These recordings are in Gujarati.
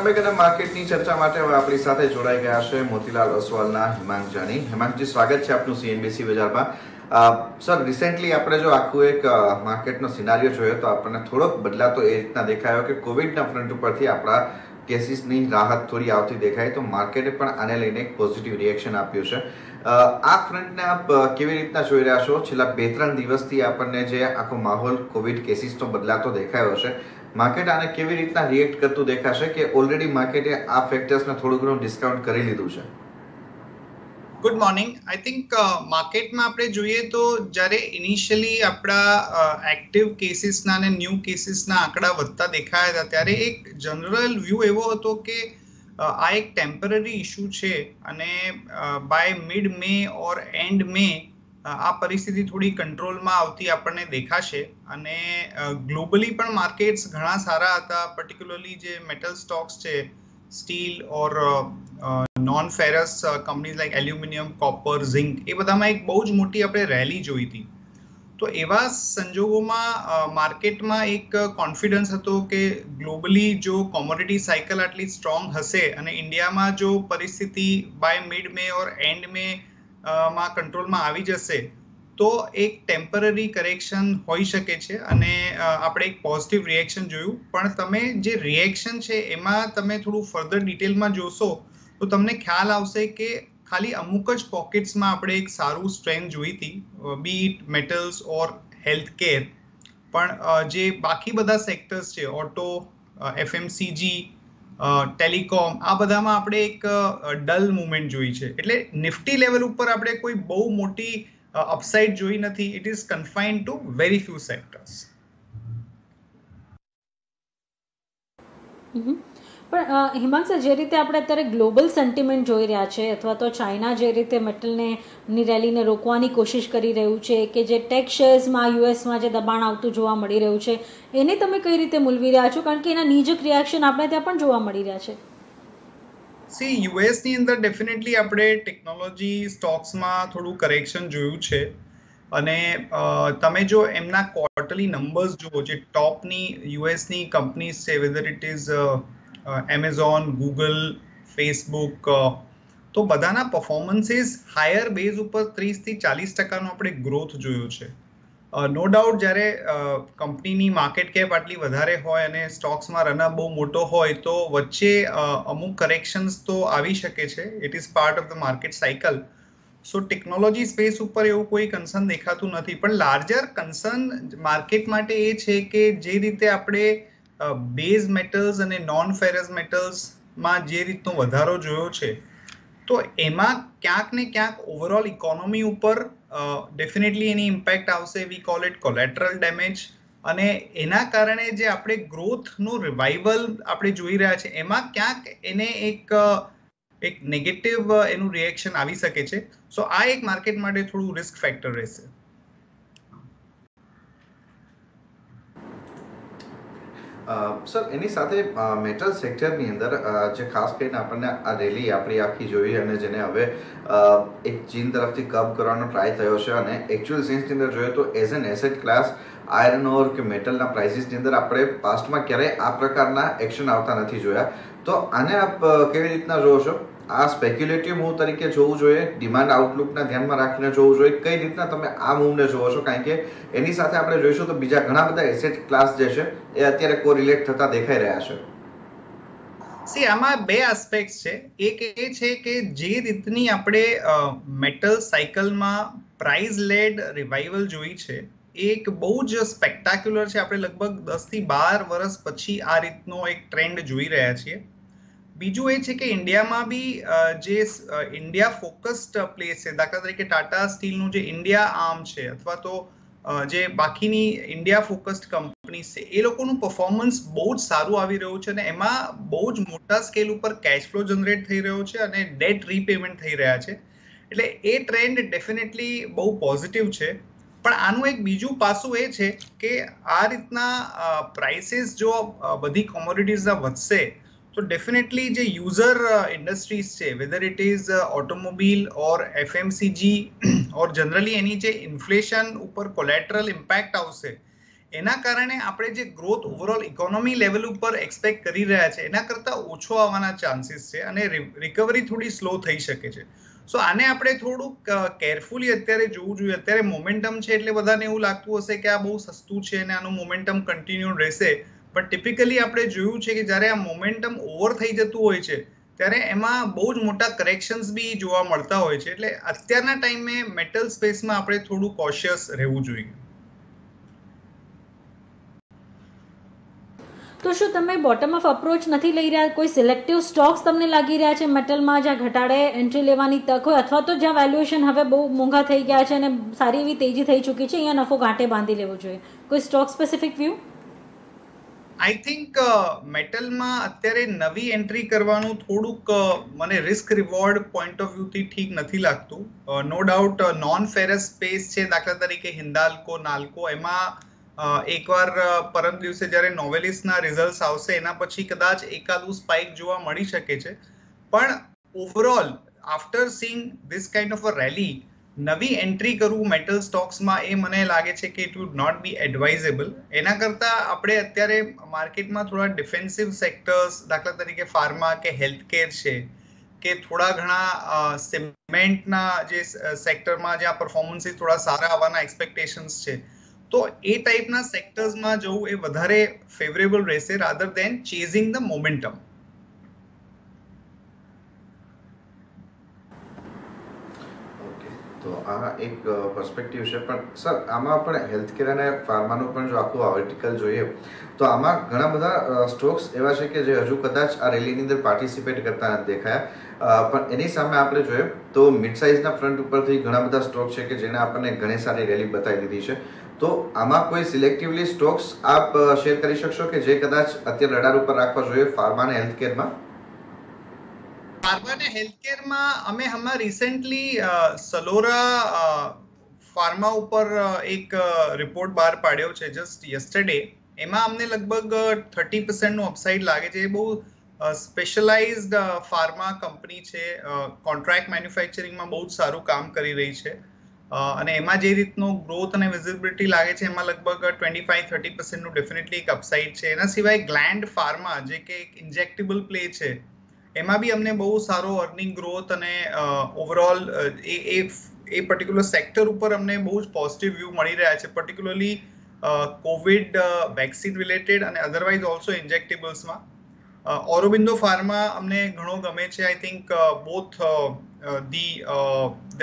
સમયગાળા માર્કેટની ચર્ચા માટે હવે આપણી સાથે જોડાઈ ગયા છે મોતીલાલ ઓસવાલના હિમાંક જાની. હિમાંકજી, સ્વાગત છે આપનું સીએનબીસી બજારમાં. સર, રિસેન્ટલી આપણે જો આખું એક માર્કેટનો સિનારીઓ જોયો તો આપણને થોડોક બદલાતો એ રીતના દેખાયો કે કોવિડના ફ્રન્ટ ઉપરથી આપણા કેસીસની રાહત થોડી આવતી દેખાય, તો માર્કેટે પણ આને લઈને એક પોઝિટિવ રિએક્શન આપ્યું છે. આ ફ્રન્ટને આપ કેવી રીતના જોઈ રહ્યા છો? છેલ્લા 2-3 દિવસથી આપણને જે આખો માહોલ કોવિડ કેસીસનો બદલાતો દેખાયો છે, માર્કેટ આને કેવી રીતના રિએક્ટ કરતું દેખાશે કે ઓલરેડી માર્કેટે આ ફેક્ટર્સને થોડું ઘણું ડિસ્કાઉન્ટ કરી લીધું છે? Good morning. આઈ થિંક માર્કેટમાં આપણે જોઈએ તો જ્યારે ઇનિશિયલી આપણા એક્ટિવ કેસીસના અને ન્યૂ કેસીસના આંકડા વધતા દેખાયા હતા, ત્યારે એક જનરલ વ્યૂ એવો હતો કે આ એક ટેમ્પરરી ઇશ્યુ છે અને by mid May or end May આ પરિસ્થિતિ થોડી કંટ્રોલમાં આવતી આપણને દેખાશે. અને ગ્લોબલી પણ માર્કેટ્સ ઘણા સારા હતા, પર્ટિક્યુલરલી જે મેટલ સ્ટોક્સ છે, steel or non ferrous companies like aluminium, copper, zinc, એ બધામાં એક બહુ જ મોટી આપણે રેલી જોઈ હતી. તો એવા સંજોગોમાં માર્કેટમાં એક કોન્ફિડન્સ હતો કે ગ્લોબલી જો કોમોડિટી સાયકલ આટલી સ્ટ્રોંગ હશે અને ઇન્ડિયામાં જો પરિસ્થિતિ by mid May or end May માં કંટ્રોલમાં આવી જશે તો એક ટેમ્પરરી કરેક્શન હોઈ શકે છે અને આપણે એક પોઝિટિવ રિએક્શન જોયું. પણ તમે જે રિએક્શન છે એમાં તમે થોડું ફર્ધર ડિટેલમાં જોશો તો તમને ખ્યાલ આવશે કે ખાલી અમુક જ પોકેટ્સમાં આપણે એક સારું સ્ટ્રેન્થ જોઈ હતી, be it metals or health care. પણ જે બાકી બધા સેક્ટર્સ છે, ઓટો, એફએમસીજી, ટેલિકોમ, આ બધામાં આપણે એક ડલ મુવમેન્ટ જોઈ છે. એટલે નિફ્ટી લેવલ ઉપર આપણે કોઈ બહુ મોટી અપસાઇડ જોઈ નથી. It is confined to very few sectors. પણ હિમાંક સર, જે રીતે આપણે અત્યારે ગ્લોબલ સેન્ટિમેન્ટ જોઈ રહ્યા છે, અથવા તો ચાઇના જે રીતે મેટલની રેલીને રોકવાની કોશિશ કરી રહ્યું છે, કે જે ટેક શેર્સમાં યુએસમાં જે દબાણ આવતું જોવા મળી રહ્યું છે, એને તમે કઈ રીતે મૂલવી રહ્યા છો? કારણ કે એના નીજક રિએક્શન આપણે ત્યાં પણ જોવા મળી રહ્યા છે. યુએસની અંદર ડેફિનેટલી આપણે ટેકનોલોજી સ્ટોક્સમાં થોડું કરેક્શન જોયું છે. અને તમે જો એમના ક્વાર્ટરલી નંબર્સ જુઓ, જે ટોપની યુએસની કંપનીઝ છે, whether it is Amazon, Google, Facebook, તો બધાના પરફોર્મન્સીસ હાયર બેઝ ઉપર 30-40% આપણે ગ્રોથ જોયો છે. નો ડાઉટ જ્યારે કંપનીની માર્કેટ કેપ આટલી વધારે હોય અને સ્ટોક્સમાં રનઅપ બહુ મોટો હોય તો વચ્ચે અમુક કરેક્શન્સ તો આવી શકે છે. It is part of the market cycle. So technology space ઉપર એવું કોઈ કન્સર્ન દેખાતું નથી. પણ લાર્જર કન્સર્ન માર્કેટ માટે એ છે કે જે રીતે આપણે બેઝ મેટલ્સ અને નોન ફેરસ મેટલ્સમાં જે રીતનો વધારો જોયો છે, તો એમાં ક્યાંક ને ક્યાંક ઓવરઓલ ઇકોનોમી ઉપર ડેફિનેટલી એની ઇમ્પેક્ટ આવશે. વી કોલ ઇટ કોલેટરલ ડેમેજ. અને એના કારણે જે આપણે ગ્રોથનું રિવાઇવલ આપણે જોઈ રહ્યા છે, એમાં ક્યાંક એને એક નેગેટિવ એનું રિએક્શન આવી શકે છે. સો આ એક માર્કેટ માટે થોડું રિસ્ક ફેક્ટર રહેશે. સર, એની સાથે મેટલ સેક્ટરની અંદર જે ખાસ કરીને આપણને આ રેલી આપણી આખી જોઈ અને જેને હવે એક ચીન તરફથી કબ કરવાનો ટ્રાય થયો છે, અને એકચ્યુઅલ સેન્સની અંદર જોઈએ તો as an asset class iron ore કે મેટલના પ્રાઇસીસની અંદર આપણે પાસ્ટમાં ક્યારેય આ પ્રકારના એક્શન આવતા નથી જોયા. તો આને આપ કેવી રીતના જોવો છો? આ સ્પેક્યુલેટિવ મૂવ તરીકે જોવું જોઈએ, ડિમાન્ડ આઉટલુકના ધ્યાનમાં રાખીને જોવું જોઈએ? કઈ રીતના તમે આ મૂવને જોવો છો? કારણ કે એની સાથે આપણે જોઈશું તો બીજા ઘણા બધા એસેટ ક્લાસ જે છે એ અત્યારે કોરિલેટ થતા દેખાઈ રહ્યા છે. આમાં બે એસ્પેક્ટ છે. એક એ છે કે જે રીતની આપણે મેટલ સાયકલમાં પ્રાઇસ લેડ રિવાઇવલ જોઈ છે, એક બહુ જ સ્પેક્ટાક્યુલર છે. આપણે લગભગ 10 થી 12 વર્ષ પછી આ રીતનો એક ટ્રેન્ડ જોઈ રહ્યા છીએ. બીજું એ છે કે ઇન્ડિયામાં બી જે ઇન્ડિયા ફોકસ્ડ પ્લેસ છે, દાખલા તરીકે ટાટા સ્ટીલનું જે ઇન્ડિયા આર્મ છે, અથવા તો જે બાકીની ઇન્ડિયા ફોકસ્ડ કંપનીઝ છે, એ લોકોનું પરફોર્મન્સ બહુ જ સારું આવી રહ્યું છે અને એમાં બહુ જ મોટા સ્કેલ ઉપર કેશ ફ્લો જનરેટ થઈ રહ્યો છે અને ડેટ રીપેમેન્ટ થઈ રહ્યા છે. એટલે એ ટ્રેન્ડ ડેફિનેટલી બહુ પોઝિટિવ છે. પણ આનું એક બીજું પાસું એ છે કે આ રીતના પ્રાઇસીસ જો બધી કોમોડિટીઝના વધશે તો ડેફિનેટલી જે યુઝર ઇન્ડસ્ટ્રીઝ છે, whether it is automobile or FMCG or generally any જે ઇન્ફ્લેશન ઉપર કોલેટરલ ઇમ્પેક્ટ આવશે, એના કારણે આપણે જે ગ્રોથ ઓવરઓલ ઇકોનોમી લેવલ ઉપર એક્સપેક્ટ કરી રહ્યા છે એના કરતાં ઓછો આવવાના ચાન્સીસ છે અને રિકવરી થોડી સ્લો થઈ શકે છે. સો આને આપણે થોડુંક કેરફુલી અત્યારે જોવું જોઈએ. અત્યારે મોમેન્ટમ છે એટલે બધાને એવું લાગતું હશે કે આ બહુ સસ્તું છે અને આનું મોમેન્ટમ કન્ટિન્યુ રહેશે, પણ ટિપિકલી આપણે જોયું છે કે જ્યારે આ મોમેન્ટમ ઓવર થઈ જતું હોય છે ત્યારે એમાં બહુ જ મોટા કરેક્શન્સ બી જોવા મળતા હોય છે. એટલે અત્યારના ટાઈમે મેટલ સ્પેસમાં આપણે થોડું કોશિયસ રહેવું જોઈએ. તો શું તમે બોટમ અપ અપ્રોચ નથી લઈ રહ્યા? કોઈ સિલેક્ટિવ સ્ટોક્સ તમને લાગી રહ્યા છે મેટલમાં જ્યાં ઘટાડે એન્ટ્રી લેવાની તક હોય, અથવા તો જ્યાં વેલ્યુએશન હવે બહુ મોંઘા થઈ ગયા છે અને સારી એવી તેજી થઈ ચૂકી છે, અહીંયા નફો ગાંઠે બાંધી લેવો જોઈએ? કોઈ stock specific view? I think મેટલમાં અત્યારે નવી એન્ટ્રી કરવાનું થોડુંક મને રિસ્ક રિવોર્ડ પોઈન્ટ ઓફ વ્યૂથી ઠીક નથી લાગતું. No doubt non ferrous space છે, દાખલા તરીકે હિન્દાલ્કો, નાલ્કો, એમાં એકવાર પરમ દિવસે જ્યારે નોવેલિસના રિઝલ્ટ આવશે એના પછી કદાચ એકાદું સ્પાઇક જોવા મળી શકે છે, પણ overall after seeing this kind of a rally નવી એન્ટ્રી કરવું મેટલ સ્ટોક્સમાં એ મને લાગે છે કે it would not be advisable. એના કરતાં આપણે અત્યારે માર્કેટમાં થોડા ડિફેન્સિવ સેક્ટર્સ, દાખલા તરીકે ફાર્મા કે હેલ્થકેર છે, કે થોડા ઘણા સિમેન્ટના જે સેક્ટરમાં જ્યાં પરફોર્મન્સીસ થોડા સારા આવવાના એક્સપેક્ટેશન્સ છે, તો એ ટાઈપના સેક્ટર્સમાં જવું એ વધારે ફેવરેબલ રહેશે rather then chasing the momentum. Okay, તો આ એક પર્સપેક્ટિવ છે, પણ સર આમાં પણ હેલ્થકેર અને ફાર્માનું પણ જો આખું આર્ટિકલ જોઈએ તો આમાં ઘણા બધા સ્ટોક્સ એવા છે કે જે હજુ કદાચ આ રેલીની અંદર પાર્ટિસિપેટ કરતા નથી દેખાયા, પણ એની સામે આપણે જોઈએ તો મિડ સાઇઝના ફ્રન્ટ ઉપરથી ઘણા બધા સ્ટોક છે કે જેને આપણને ઘણી સારી રેલી બતાવી દીધી છે. તો આમાં કોઈ સિલેક્ટિવલી સ્ટોક્સ આપ શેર કરી શકશો કે જે કદાચ અત્યારે રડાર ઉપર રાખવા જોઈએ ફાર્મા અને હેલ્થકેરમાં? ફાર્મા અને હેલ્થકેરમાં અમે હમણાં રિસેન્ટલી સલોરા ફાર્મા ઉપર એક રિપોર્ટ બહાર પાડ્યો છે જસ્ટ યસ્ટરડે. એમાં અમને લગભગ 30% નું અપસાઇડ લાગે છે. એ બહુ સ્પેશિયલાઇઝ્ડ ફાર્મા કંપની છે, કોન્ટ્રાક્ટ મેન્યુફેક્ચરિંગમાં બહુ જ સારું કામ કરી રહી છે, અને એમાં જે રીતનો ગ્રોથ અને વિઝિબિલિટી લાગે છે એમાં લગભગ 25-30% નું ડેફિનેટલી એક અપસાઇડ છે. એના સિવાય ગ્લેન્ડ ફાર્મા જે કે એક ઇન્જેક્ટેબલ પ્લે છે, એમાં બી અમને બહુ સારો અર્નિંગ ગ્રોથ અને ઓવરઓલ એ પર્ટિક્યુલર સેક્ટર ઉપર અમને બહુ જ પોઝિટિવ વ્યૂ મળી રહ્યા છે, પર્ટિક્યુલરલી કોવિડ વેક્સિન રિલેટેડ અને અધરવાઇઝ ઓલ્સો ઇન્જેક્ટેબલ્સમાં. ઓરોબિંદો ફાર્મા અમને ઘણો ગમે છે. I think both the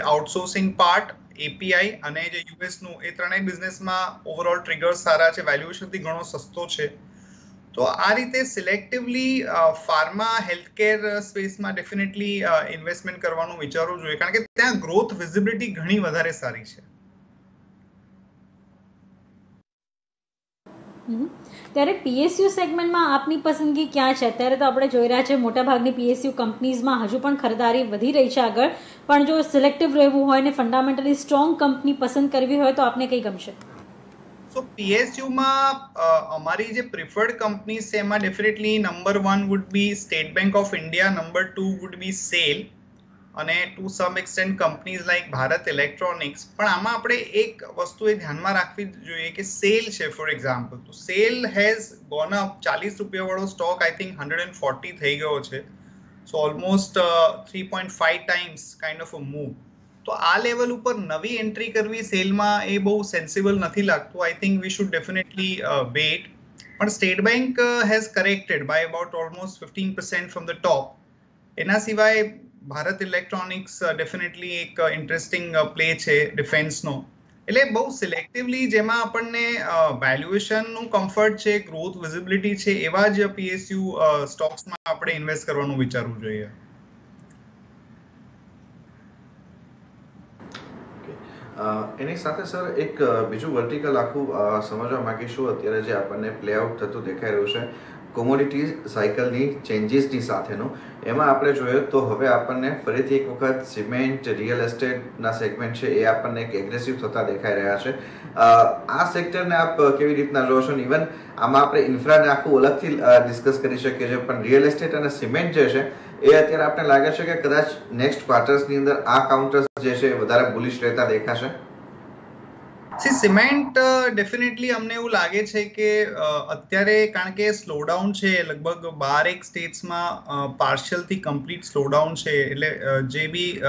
outsourcing part, API અને જે યુએસનું, એ ત્રણેય બિઝનેસમાં ઓવરઓલ ટ્રિગર્સ સારા છે, વેલ્યુએશનથી ઘણો સસ્તો છે. તો આ રીતે સિલેક્ટિવલી ફાર્મા હેલ્થકેર સ્પેસમાં ડેફિનેટલી ઇન્વેસ્ટમેન્ટ કરવાનું વિચારવું જોઈએ, કારણ કે ત્યાં ગ્રોથ વિઝિબિલિટી ઘણી વધારે સારી છે. ત્યારે પીએસયુ સેગમેન્ટમાં આપની પસંદગી ક્યાં છે? અત્યારે તો આપણે જોઈ રહ્યા છે મોટાભાગની પીએસયુ કંપનીઝમાં હજુ પણ ખરીદારી વધી રહી છે આગળ, પણ જો સિલેક્ટિવ રહેવું હોય ને ફંડામેન્ટલી સ્ટ્રોંગ કંપની પસંદ કરવી હોય તો આપને કઈ ગમશે? સો પીએસયુમાં અમારી જે પ્રિફર્ડ કંપનીઝ છે એમાં definitely number 1 would be State Bank of India, number 2 would be SAIL, અને to some extent companies like Bharat electronics. પણ આમાં આપણે એક વસ્તુ એ ધ્યાનમાં રાખવી જોઈએ કે સેલ છે ફોર એક્ઝામ્પલ, તો સેલ હેઝ ગોન અપ. 40 રૂપિયા વાળો સ્ટોક આઈ થિંક 140 થઈ ગયો છે, so almost 3.5 times kind of a move. તો આ લેવલ ઉપર નવી એન્ટ્રી કરવી સેલમાં એ બહુ સેન્સિબલ નથી લાગતું. I think we should definitely wait. પણ State Bank has corrected by about almost 15% from the top. એના સિવાય ભારત ઇલેક્ટ્રોનિક્સ ડેફિનેટલી એક ઇન્ટરેસ્ટિંગ પ્લે છે ડિફેન્સનો. એટલે બહુ સિલેક્ટિવલી જેમાં આપણને વેલ્યુએશનનું કમ્ફર્ટ છે, ગ્રોથ વિઝિબિલિટી છે, એવા જ પીએસયુ સ્ટોક્સમાં આપણે ઇન્વેસ્ટ કરવાનું વિચારવું જોઈએ. એની સાથે સર એક બીજું વર્ટિકલ આખું સમજવા માંગીશું. અત્યારે જે આપણને પ્લે આઉટ થતું દેખાઈ રહ્યું છે કોમોડિટી સાયકલની ચેન્જીસની સાથેનું, એમાં આપણે જોઈએ તો હવે આપણને ફરીથી એક વખત સિમેન્ટ, રિયલ એસ્ટેટના સેગમેન્ટ છે એ આપણને એક એગ્રેસિવ થતા દેખાઈ રહ્યા છે. આ સેક્ટરને આપ કેવી રીતના જોવો છો? ઇવન આમાં આપણે ઇન્ફ્રાને આખું અલગથી ડિસ્કસ કરી શકીએ છીએ, પણ રિયલ એસ્ટેટ અને સિમેન્ટ જે છે એ અત્યારે આપણે લાગે છે કે કદાચ નેક્સ્ટ ક્વાર્ટર્સની અંદર આ કાઉન્ટર્સ જે છે વધારે બુલિશ રહેતા દેખાશે. સિમેન્ટ ડેફિનેટલી અમને એવું લાગે છે કે અત્યારે કારણ કે સ્લોડાઉન છે લગભગ 12 સ્ટેટ્સમાં પાર્શિયલથી કમ્પ્લીટ સ્લોડાઉન છે એટલે જે બી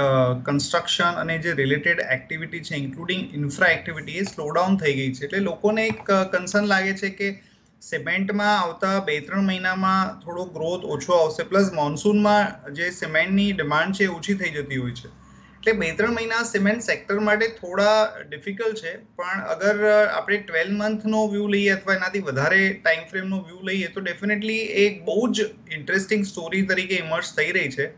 કન્સ્ટ્રક્શન અને જે રિલેટેડ એક્ટિવિટી છે ઇન્ક્લુડિંગ ઇન્ફ્રા એક્ટિવિટી એ સ્લોડાઉન થઈ ગઈ છે એટલે લોકોને એક કન્સર્ન લાગે છે કે સિમેન્ટમાં આવતા 2-3 મહિનામાં થોડો ગ્રોથ ઓછો આવશે પ્લસ મોન્સૂનમાં જે સિમેન્ટની ડિમાન્ડ છે ઓછી થઈ જતી હોય છે એટલે 2-3 મહિના સિમેન્ટ સેક્ટર માટે થોડા ડિફિકલ્ટ છે પણ અગર આપણે 12 મંથનો વ્યૂ લઈએ અથવા એનાથી વધારે ટાઈમ ફ્રેમનો વ્યૂ લઈએ તો ડેફિનેટલી એક બહુ જ ઇન્ટરેસ્ટિંગ સ્ટોરી તરીકે ઇમર્જ થઈ રહી છે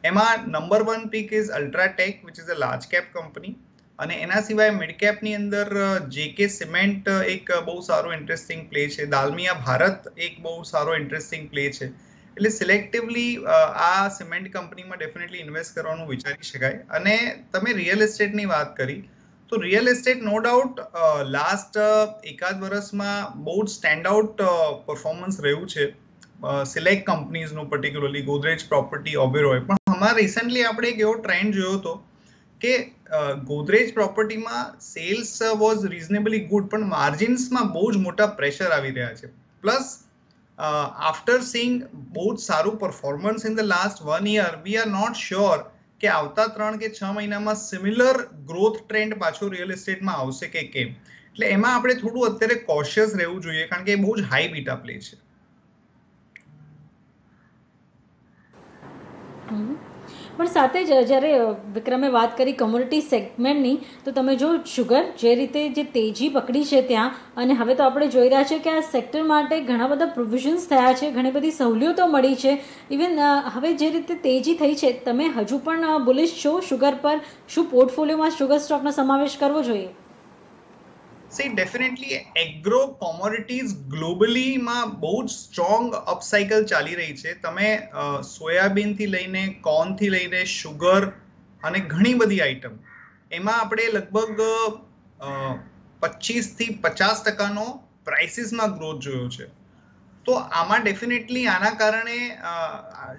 એમાં number 1 pick is UltraTech which is a large cap company અને એના સિવાય મિડ કેપની અંદર જેકે સિમેન્ટ એક બહુ સારો ઇન્ટરેસ્ટિંગ પ્લે છે દાલમિયા ભારત એક બહુ સારો ઇન્ટરેસ્ટિંગ પ્લે છે એટલે સિલેક્ટિવલી આ સિમેન્ટ કંપનીમાં ડેફિનેટલી ઇન્વેસ્ટ કરવાનું વિચારી શકાય અને તમે રિયલ એસ્ટેટની વાત કરી તો real estate no doubt last એકાદ વર્ષમાં બહુ જ સ્ટેન્ડ આઉટ પરફોર્મન્સ રહ્યું છે સિલેક્ટ કંપનીઝનું પર્ટિક્યુલરલી ગોદરેજ પ્રોપર્ટી ઓબેરોય પણ હમણાં રિસન્ટલી આપણે એક એવો ટ્રેન્ડ જોયો હતો કે ગોદરેજ પ્રોપર્ટીમાં સેલ્સ વોઝ રિઝનેબલી ગુડ પણ માર્જિન્સમાં બહુ જ મોટા પ્રેશર આવી રહ્યા છે પ્લસ after seeing બહુ જ સારું performance in the last 1 year we are not sure કે આવતા 3 કે 6 મહિનામાં સિમિલર ગ્રોથ ટ્રેન્ડ પાછો રિયલ એસ્ટેટમાં આવશે કે કેમ એટલે એમાં આપણે થોડું અત્યારે કોશિયસ રહેવું જોઈએ કારણ કે એ બહુ જ હાઈ બીટા પ્લે છે પણ સાથે જ જ્યારે વિક્રમે વાત કરી કોમોડિટી સેગમેન્ટની તો તમે જો શુગર જે રીતે જે તેજી પકડી છે ત્યાં અને હવે તો આપણે જોઈ રહ્યા છીએ કે આ સેક્ટર માટે ઘણા બધા પ્રોવિઝન્સ થયા છે ઘણી બધી સવલતો મળી છે ઇવન હવે જે રીતે તેજી થઈ છે તમે હજુ પણ બુલિશ છો શુગર પર શું પોર્ટફોલિયોમાં શુગર સ્ટોકનો સમાવેશ કરવો જોઈએ સી ડેફિનેટલી એગ્રો કોમોડિટીઝ ગ્લોબલીમાં બહુ જ સ્ટ્રોંગ અપસાઇકલ ચાલી રહી છે તમે સોયાબીનથી લઈને કોર્નથી લઈને શુગર અને ઘણી બધી આઈટમ એમાં આપણે લગભગ 25 થી 50% પ્રાઇસીસમાં ગ્રોથ જોયો છે તો આમાં ડેફિનેટલી આના કારણે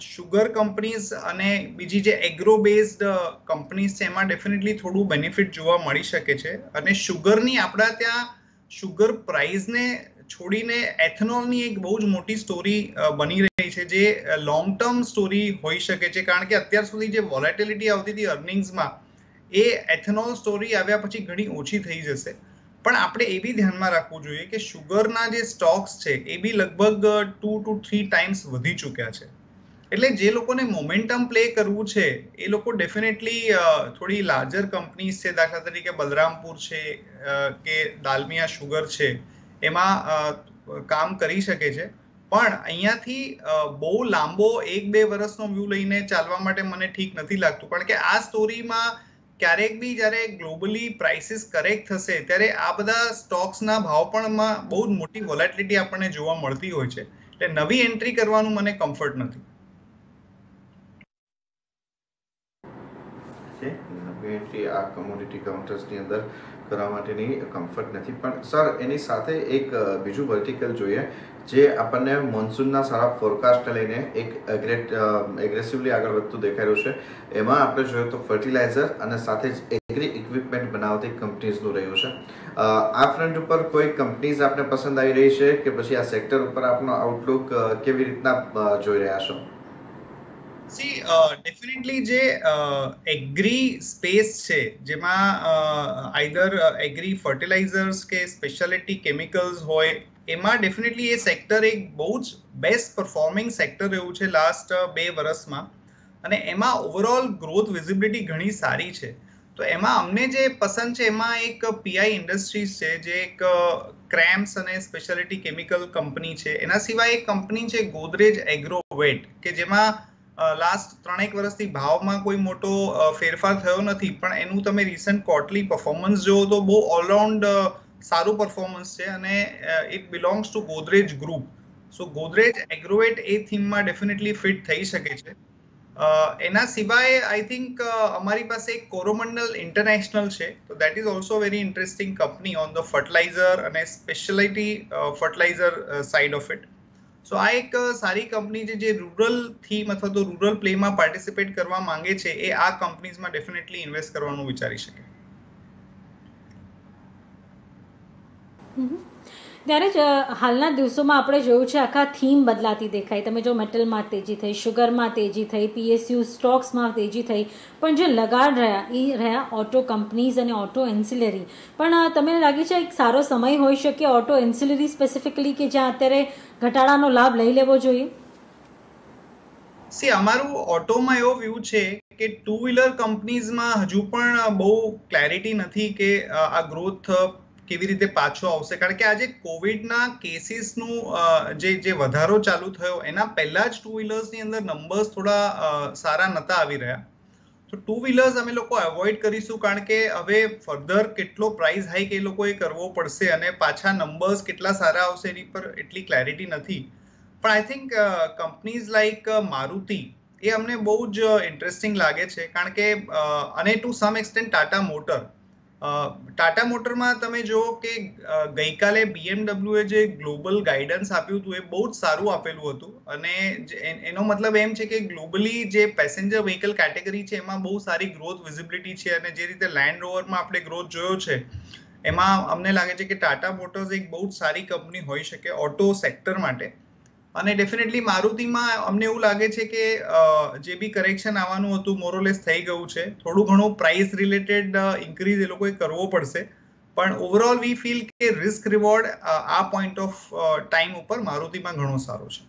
શુગર કંપનીઝ અને બીજી જે એગ્રો બેઝડ કંપનીઝ છે એમાં ડેફિનેટલી થોડું બેનિફિટ જોવા મળી શકે છે અને શુગરની આપણા ત્યાં શુગર પ્રાઇસને છોડીને એથેનોલની એક બહુ જ મોટી સ્ટોરી બની રહી છે જે લોંગ ટર્મ સ્ટોરી હોઈ શકે છે કારણ કે અત્યાર સુધી જે વોલેટિલિટી આવતી હતી અર્નિંગ્સમાં એ એથેનોલ સ્ટોરી આવ્યા પછી ઘણી ઓછી થઈ જશે પણ આપણે એ બી ધ્યાનમાં રાખવું જોઈએ કે શુગરના જે સ્ટોક્સ છે એ બી લગભગ 2 to 3 ટાઈમ્સ વધી ચૂક્યા છે એટલે જે લોકોને મોમેન્ટમ પ્લે કરવું છે એ લોકો ડેફિનેટલી થોડી લાર્જર કંપનીઝ છે દાખલા તરીકે બલરામપુર છે કે દાલમિયા શુગર છે એમાં કામ કરી શકે છે પણ અહીંયાથી બહુ લાંબો 1-2 વર્ષનો વ્યૂ લઈને ચાલવા માટે મને ઠીક નથી લાગતું કારણ કે આ સ્ટોરીમાં ક્યારેક બી જ્યારે ગ્લોબલી પ્રાઇસીસ કરેક્ટ થશે ત્યારે આ બધા સ્ટોક્સના ભાવ પણ બહુ જ મોટી વોલેટિલિટી આપણને જોવા મળતી હોય છે એટલે નવી એન્ટ્રી કરવાનું મને કમ્ફર્ટ નથી નવી એન્ટ્રી આ કોમોડિટી કાઉન્ટર્સની અંદર કરવા માટેની કમ્ફર્ટ નથી પણ સર એની સાથે એક બીજું વર્ટિકલ જોઈએ જે આપણને મોન્સૂનના સારા ફોરકાસ્ટ લઈને એક એગ્રેસિવલી આગળ વધતું દેખાઈ રહ્યું છે એમાં આપણે જોઈએ તો ફર્ટિલાઇઝર અને સાથે જ એગ્રી ઇક્વિપમેન્ટ બનાવતી કંપનીઝનું રહ્યું છે આ ફ્રન્ટ ઉપર કોઈ કંપનીઝ આપને પસંદ આવી રહી છે કે પછી આ સેક્ટર ઉપર આપનો આઉટલુક કેવી રીતના જોઈ રહ્યા છો સી ડેફિનેટલી જે એગ્રી સ્પેસ છે જેમાં આઈધર એગ્રી ફર્ટિલાઇઝર્સ કે સ્પેશિયાલિટી કેમિકલ્સ હોય એમાં ડેફિનેટલી એ સેક્ટર એક બહુ જ બેસ્ટ પરફોર્મિંગ સેક્ટર રહ્યું છે લાસ્ટ 2 વર્ષમાં અને એમાં ઓવરઓલ ગ્રોથ વિઝિબિલિટી ઘણી સારી છે તો એમાં અમને જે પસંદ છે એમાં એક પીઆઈ ઇન્ડસ્ટ્રીઝ છે જે એક ક્રેમ્સ અને સ્પેશિયાલિટી કેમિકલ કંપની છે એના સિવાય એક કંપની છે ગોદરેજ એગ્રોવેટ કે જેમાં લાસ્ટ 3-1 વર્ષથી ભાવમાં કોઈ મોટો ફેરફાર થયો નથી પણ એનું તમે રિસન્ટ ક્વાર્ટરલી પરફોર્મન્સ જુઓ તો બહુ ઓલરાઉન્ડ સારું પરફોર્મન્સ છે અને it belongs to Godrej group so Godrej Agrovet એ થીમમાં ડેફિનેટલી ફિટ થઈ શકે છે એના સિવાય આઈ થિંક અમારી પાસે એક કોરોમંડલ ઇન્ટરનેશનલ છે તો that is also very interesting company on the fertiliser અને speciality fertiliser side of it so આ એક સારી કંપની છે જે રૂરલ થીમ અથવા તો રૂરલ પ્લેમાં પાર્ટિસિપેટ કરવા માંગે છે એ આ કંપનીઝમાં ડેફિનેટલી ઇન્વેસ્ટ કરવાનું વિચારી શકે ત્યારે જ હાલના દિવસોમાં આપણે જોયું છે આખા થીમ બદલાતી દેખાય. તમે જો મેટલમાં તેજી થઈ, શુગરમાં તેજી થઈ, PSU સ્ટોક્સમાં તેજી થઈ, પણ જે લગાડ રહ્યા એ રહ્યા ઓટો કંપનીઝ અને ઓટો એન્સિલરી. પણ તમને લાગે છે એક સારો સમય હોઈ શકે ઓટો એન્સિલરી સ્પેસિફિકલી કે જ્યાં અત્યારે ઘટાડાનો લાભ લઈ લેવો જોઈએ? અમારું ઓટોમાં એવો વ્યૂ છે કે ટુ વ્હીલર કંપનીઝમાં હજુ પણ બહુ ક્લેરિટી નથી કે આ ગ્રોથ કેવી રીતે પાછો આવશે, કારણ કે આજે કોવિડના કેસીસનું જે વધારો ચાલુ થયો એના પહેલા જ ટુ વ્હીલર્સની અંદર નંબર્સ થોડા સારા નતા આવી રહ્યા. તો ટુ વ્હીલર્સ અમે લોકો અવોઇડ કરીશું, કારણ કે હવે ફર્ધર કેટલો પ્રાઇસ હાઈક એ લોકોએ કરવો પડશે અને પાછા નંબર્સ કેટલા સારા આવશે એની પર એટલી ક્લેરિટી નથી. પણ I think companies like Maruti એ અમને બહુ જ ઇન્ટરેસ્ટિંગ લાગે છે, કારણ કે અને ટુ સમ એક્સટેન્ટ ટાટા મોટરમાં તમે જુઓ કે ગઈકાલે BMW જે ગ્લોબલ ગાઈડન્સ આપ્યું હતું એ બહુ જ સારું આપેલું હતું, અને એનો મતલબ એમ છે કે ગ્લોબલી જે પેસેન્જર વ્હીકલ કેટેગરી છે એમાં બહુ સારી ગ્રોથ વિઝિબિલિટી છે, અને જે રીતે લેન્ડ રોવરમાં આપણે ગ્રોથ જોયો છે એમાં અમને લાગે છે કે ટાટા મોટર્સ એક બહુ જ સારી કંપની હોઈ શકે ઓટો સેક્ટર માટે. અને ડેફિનેટલી મારુતિમાં અમને એવું લાગે છે કે જે બી કરેક્શન આવવાનું હતું મોરોલેસ થઈ ગયું છે. થોડું ઘણું પ્રાઇસ રિલેટેડ ઇન્ક્રીઝ એ લોકોએ કરવો પડશે, પણ ઓવરઓલ વી ફીલ કે રિસ્ક રિવોર્ડ આ પોઈન્ટ ઓફ ટાઈમ ઉપર મારુતિમાં ઘણો સારો છે.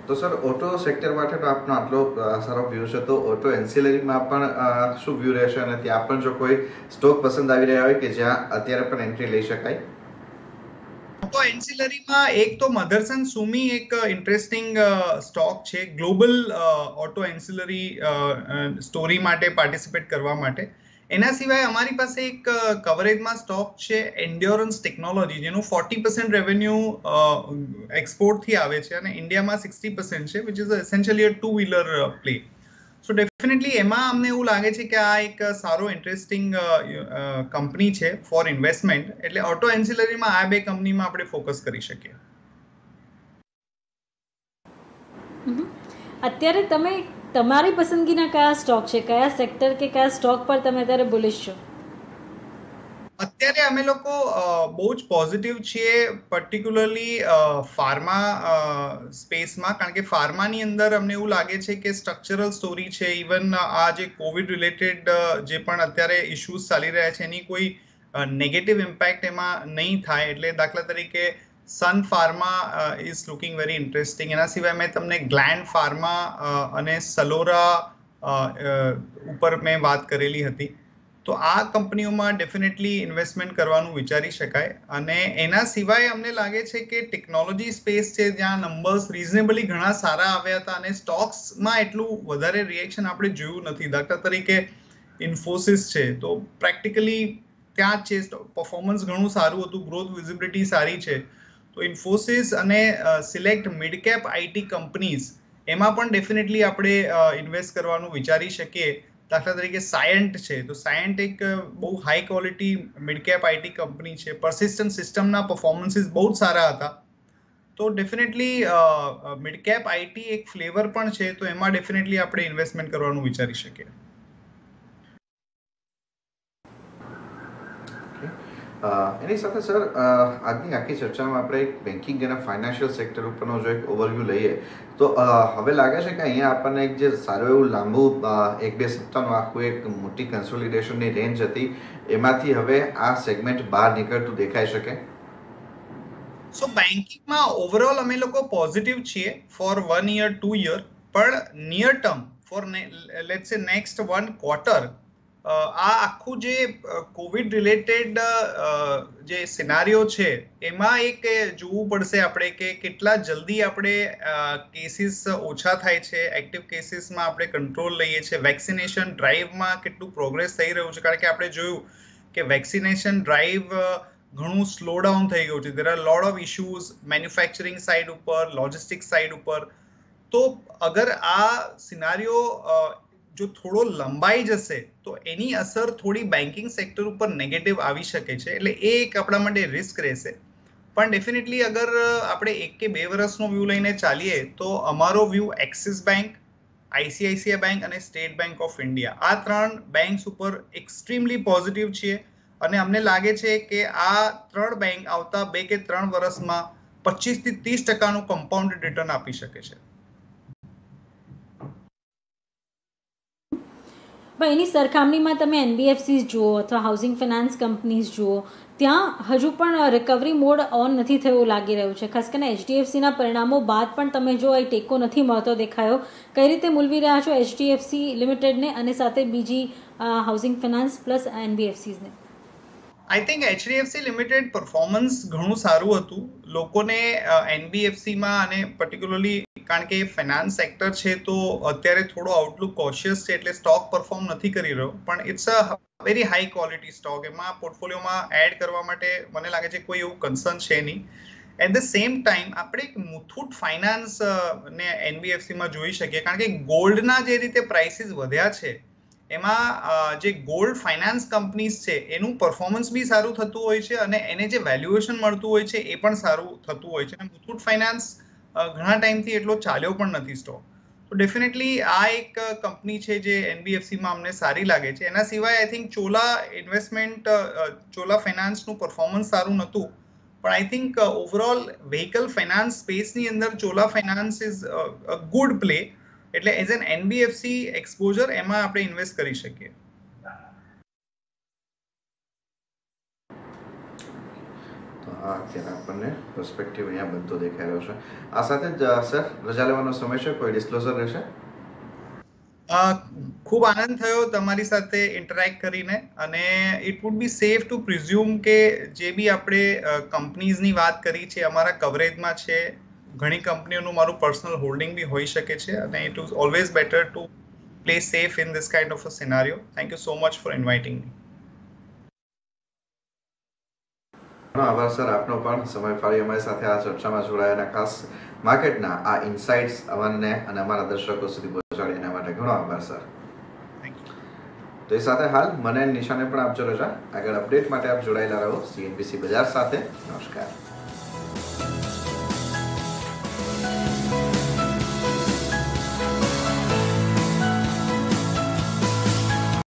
તો સર ઓટો સેક્ટર માટે તો આપનો આટલો સારો વ્યૂ છે, તો ઓટો એન્સિલરીમાં પણ શું વ્યૂ રહેશે, અને ત્યાં પણ જો કોઈ સ્ટોક પસંદ આવી રહ્યા હોય કે જ્યાં અત્યારે પણ એન્ટ્રી લઈ શકાય? ઓટો એન્સિલરીમાં એક તો મધરસન સુમી એક ઇન્ટરેસ્ટિંગ સ્ટોક છે ગ્લોબલ ઓટો એન્સિલરી સ્ટોરી માટે પાર્ટિસિપેટ કરવા માટે. એના સિવાય અમારી પાસે એક કવરેજમાં સ્ટોક છે એન્ડ્યોરન્સ ટેકનોલોજી, જેનું 40% રેવન્યુ એક્સપોર્ટથી આવે છે અને ઇન્ડિયામાં 60% છે, which is essentially a two wheeler play. So definitely એમાં અમને એવું લાગે છે કે આ એક સારો ઇન્ટરેસ્ટિંગ કંપની છે ફોર ઇન્વેસ્ટમેન્ટ. એટલે ઓટો એન્સિલરીમાં આ બે કંપનીમાં આપણે ફોકસ કરી શકીએ. અત્યારે તમે તમારી પસંદગીના કયા સ્ટોક છે, કયા સેક્ટર કે કયા સ્ટોક પર તમે અત્યારે બુલિશ છો? અત્યારે અમે લોકો બહુ જ પોઝિટિવ છીએ, પર્ટિક્યુલરલી ફાર્મા સ્પેસમાં, કારણ કે ફાર્માની અંદર અમને એવું લાગે છે કે સ્ટ્રક્ચરલ સ્ટોરી છે. ઇવન આ જે કોવિડ રિલેટેડ જે પણ અત્યારે ઇશ્યુઝ ચાલી રહ્યા છે એની કોઈ નેગેટિવ ઇમ્પેક્ટ એમાં નહીં થાય. એટલે દાખલા તરીકે Sun Pharma is looking very interesting. એના સિવાય મેં તમને ગ્લેન્ડ ફાર્મા અને સલોરા ઉપર મેં વાત કરેલી હતી. તો આ કંપનીઓમાં ડેફિનેટલી ઇન્વેસ્ટમેન્ટ કરવાનું વિચારી શકાય. અને એના સિવાય અમને લાગે છે કે ટેકનોલોજી સ્પેસ છે જ્યાં નંબર્સ રિઝનેબલી ઘણા સારા આવ્યા હતા અને સ્ટોક્સમાં એટલું વધારે રિએક્શન આપણે જોયું નથી. દાખલા તરીકે ઇન્ફોસિસ છે તો પ્રેક્ટિકલી ત્યાં છે પરફોર્મન્સ ઘણું સારું હતું, ગ્રોથ વિઝિબિલિટી સારી છે. તો ઇન્ફોસિસ અને select mid cap IT companies એમાં પણ ડેફિનેટલી આપણે ઇન્વેસ્ટ કરવાનું વિચારી શકીએ. દાખલા તરીકે સાયન્ટ છે તો સાયન્ટ એક બહુ high quality mid cap IT company છે. પરસિસ્ટન્ટ સિસ્ટમના પરફોર્મન્સીસ બહુ જ સારા હતા. તો ડેફિનેટલી મિડ કેપ આઈટી એક ફ્લેવર પણ છે, તો એમાં ડેફિનેટલી આપણે ઇન્વેસ્ટમેન્ટ કરવાનું વિચારી શકીએ. એની સાથે સર આજની આખી ચર્ચામાં આપણે એક બેન્કિંગ અને ફાઇનાન્શિયલ સેક્ટર ઉપરનો જો એક ઓવરવ્યૂ લઈએ તો હવે લાગે છે કે અહીંયા આપણને એક જે સારું એવું લાંબુ 1-2 સપ્તાહનું આખું એક મોટી કન્સોલિડેશનની રેન્જ હતી એમાંથી હવે આ સેગમેન્ટ બહાર નીકળતું દેખાઈ શકે? સો બેન્કિંગમાં ઓવરઓલ અમે લોકો પોઝિટિવ છીએ ફોર 1 year 2 year, પણ નિયર ટર્મ ફોર લેટ્સ સે નેક્સ્ટ 1 quarter આ આખું જે કોવિડ રિલેટેડ જે સિનારીઓ છે એમાં એક જોવું પડશે આપણે કે કેટલા જલ્દી આપણે કેસીસ ઓછા થાય છે, એક્ટિવ કેસીસમાં આપણે કંટ્રોલ લઈએ છીએ, વેક્સિનેશન ડ્રાઈવમાં કેટલું પ્રોગ્રેસ થઈ રહ્યું છે. કારણ કે આપણે જોયું કે વેક્સિનેશન ડ્રાઈવ ઘણું સ્લો ડાઉન થઈ ગયું છે. There are lot of issues manufacturing side ઉપર, લોજિસ્ટિક્સ સાઇડ ઉપર. તો અગર આ સિનારીઓ જો થોડો લંબાઈ જશે તો એની અસર થોડી બેન્કિંગ સેક્ટર ઉપર નેગેટિવ આવી શકે છે. એટલે એ એક આપણા માટે રિસ્ક રહેશે. પણ ડેફિનેટલી અગર આપણે 1 કે 2 વર્ષનો વ્યૂ લઈને ચાલીએ તો અમારો view axis bank, ICICI bank અને સ્ટેટ બેંક ઓફ ઇન્ડિયા. આ 3 બેંક્સ ઉપર એક્સ્ટ્રીમલી પોઝિટિવ છીએ અને અમને લાગે છે કે આ 3 બેંક આવતા 2 કે 3 વર્ષમાં 25 થી 30% કમ્પાઉન્ડેડ રિટર્ન આપી શકે છે. પણ એની સરખામણીમાં તમે એનબીએફસીસ જુઓ અથવા હાઉસિંગ ફાઇનાન્સ કંપનીઝ જુઓ, ત્યાં હજુ પણ રિકવરી મોડ ઓન નથી થયો લાગી રહ્યું છે. ખાસ કરીને એચડીએફસીના પરિણામો બાદ પણ તમે જો એ ટેકો નથી મળતો દેખાયો. કઈ રીતે મૂલવી રહ્યા છો એચડીએફસી લિમિટેડને અને સાથે બીજી હાઉસિંગ ફાઇનાન્સ પ્લસ એનબીએફસીસને? I think HDFC limited performance ઘણું સારું હતું. લોકોને એનબીએફસીમાં અને પર્ટિક્યુલરલી કારણ કે ફાઇનાન્સ સેક્ટર છે તો અત્યારે થોડો આઉટલુક કોશિયસ છે એટલે સ્ટોક પરફોર્મ નથી કરી રહ્યો, પણ it's a very high quality stock. એમાં પોર્ટફોલિયોમાં એડ કરવા માટે મને લાગે છે કોઈ એવું કન્સર્ન છે નહીં. એટ ધ સેમ ટાઈમ આપણે એક મુથુટ ફાઇનાન્સ ને એનબીએફસીમાં જોઈ શકીએ, કારણ કે ગોલ્ડના જે રીતે પ્રાઇસીસ વધ્યા છે એમાં જે ગોલ્ડ ફાઇનાન્સ કંપનીઝ છે એનું પરફોર્મન્સ બી સારું થતું હોય છે અને એને જે વેલ્યુએશન મળતું હોય છે એ પણ સારું થતું હોય છે. અને મુથુટ ફાઇનાન્સ ઘણા ટાઈમથી એટલો ચાલ્યો પણ નથી સ્ટોક. તો ડેફિનેટલી આ એક કંપની છે જે એનબીએફસીમાં અમને સારી લાગે છે. એના સિવાય આઈ થિંક ચોલા ફાઇનાન્સનું પરફોર્મન્સ સારું નહોતું, પણ I think overall vehicle finance સ્પેસની અંદર Chola finance is a good play. એટલે એઝ એન એનબીએફસી એક્સપોઝર એમાં આપણે ઇન્વેસ્ટ કરી શકીએ. તો આ અત્યારે આપણને પર્સપેક્ટિવ અહીંયા બધો દેખાઈ રહ્યો છે. આ સાથે જ સર રજા લેવાનો સમય છે, કોઈ ડિસ્ક્લોઝર રહેશે? ખૂબ આનંદ થયો તમારી સાથે ઇન્ટરેક્ટ કરીને, અને it would be safe to presume કે જે બી આપણે કંપનીઝની વાત કરી છે અમારા કવરેજમાં છે. ઘણી કંપનીઓનું મારું પર્સનલ હોલ્ડિંગ બી હોઈ શકે છે અને it is always better to play safe in this kind of a scenario. Thank you so much for inviting me. આભાર સર આપનો પણ સમય ફાળી અમારી સાથે આ ચર્ચામાં જોડાયાના ખાસ માર્કેટના આ ઇનસાઇટ્સ અમને અને અમારા દર્શકો સુધી પહોંચાડી એના માટે ઘણો આભાર સર. તો એ સાથે હાલ મને નિશાને પણ આપજો રજા. આગળ અપડેટ માટે આપ જોડાયેલા રહો સીએનબીસી બજાર સાથે. નમસ્કાર.